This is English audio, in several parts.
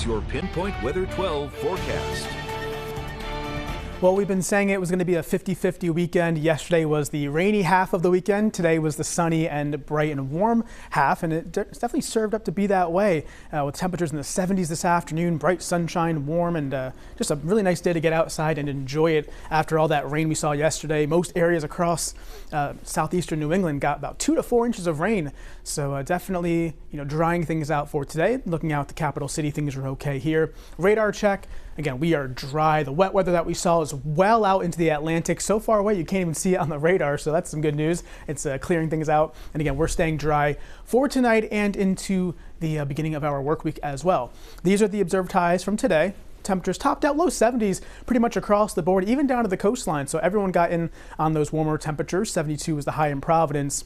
Here's your Pinpoint Weather 12 forecast. Well, we've been saying it was going to be a 50-50 weekend. Yesterday was the rainy half of the weekend. Today was the sunny and bright and warm half, and it's definitely served up to be that way with temperatures in the 70s this afternoon, bright sunshine, warm, and just a really nice day to get outside and enjoy it after all that rain we saw yesterday. Most areas across southeastern New England got about 2 to 4 inches of rain, so definitely drying things out for today. Looking out at the capital city, things are okay here. Radar check. Again, we are dry. The wet weather that we saw is well out into the Atlantic, so far away you can't even see it on the radar, so that's some good news. It's clearing things out. And again, we're staying dry for tonight and into the beginning of our work week as well. These are the observed highs from today. Temperatures topped out low 70s pretty much across the board, even down to the coastline. So everyone got in on those warmer temperatures. 72 was the high in Providence.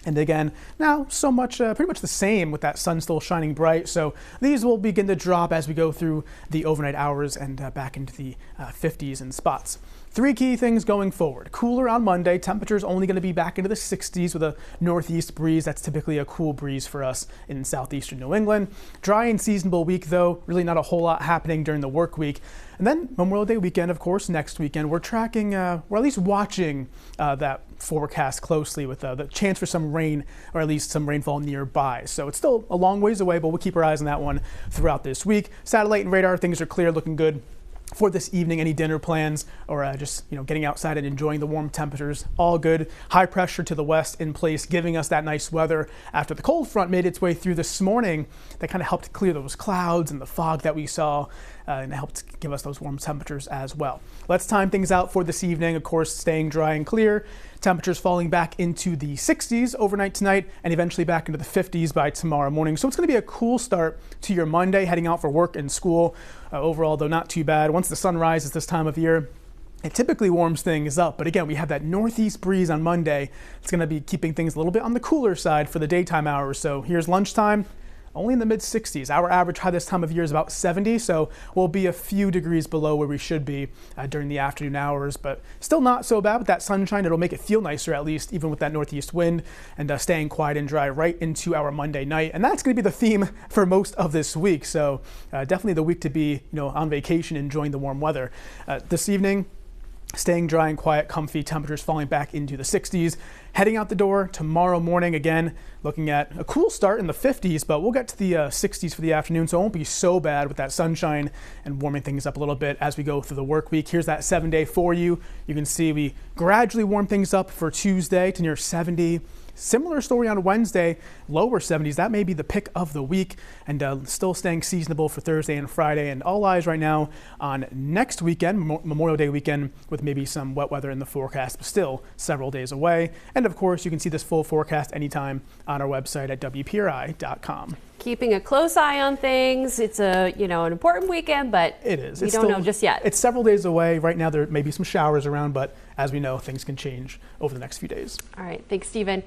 And again, now so much, pretty much the same with that sun still shining bright. So these will begin to drop as we go through the overnight hours and back into the 50s in spots. 3 key things going forward. Cooler on Monday. Temperatures only going to be back into the 60s with a northeast breeze. That's typically a cool breeze for us in southeastern New England. Dry and seasonable week, though. Really not a whole lot happening during the work week. And then Memorial Day weekend, of course, next weekend. We're tracking, or at least watching that forecast closely with the chance for some rain, or at least some rainfall nearby. So it's still a long ways away, but we'll keep our eyes on that one throughout this week. Satellite and radar, things are clear, looking good for this evening. Any dinner plans or just getting outside and enjoying the warm temperatures, all good. High pressure to the west in place, giving us that nice weather after the cold front made its way through this morning. That kind of helped clear those clouds and the fog that we saw, and it helped give us those warm temperatures as well. Let's time things out for this evening. Of course, staying dry and clear. Temperatures falling back into the 60s overnight tonight and eventually back into the 50s by tomorrow morning. So it's going to be a cool start to your Monday, heading out for work and school. Overall, though, not too bad. Once the sun rises this time of year, it typically warms things up. But again, we have that northeast breeze on Monday. It's going to be keeping things a little bit on the cooler side for the daytime hours. So here's lunchtime. Only in the mid-60s. Our average high this time of year is about 70, so we'll be a few degrees below where we should be during the afternoon hours, but still not so bad with that sunshine. It'll make it feel nicer, at least, even with that northeast wind, and staying quiet and dry right into our Monday night. And that's going to be the theme for most of this week, so definitely the week to be on vacation, enjoying the warm weather. This evening, staying dry and quiet, comfy, temperatures falling back into the 60s. Heading out the door tomorrow morning, again, looking at a cool start in the 50s, but we'll get to the 60s for the afternoon, so it won't be so bad with that sunshine and warming things up a little bit as we go through the work week. Here's that 7-day for you. You can see we gradually warm things up for Tuesday to near 70. Similar story on Wednesday, lower 70s. That may be the pick of the week, and still staying seasonable for Thursday and Friday. And all eyes right now on next weekend, Memorial Day weekend, with maybe some wet weather in the forecast, but still several days away. And of course, you can see this full forecast anytime on our website at WPRI.com. Keeping a close eye on things. It's an important weekend, but it is. We don't know just yet. It's several days away. Right now, there may be some showers around, but as we know, things can change over the next few days. All right. Thanks, Stephen.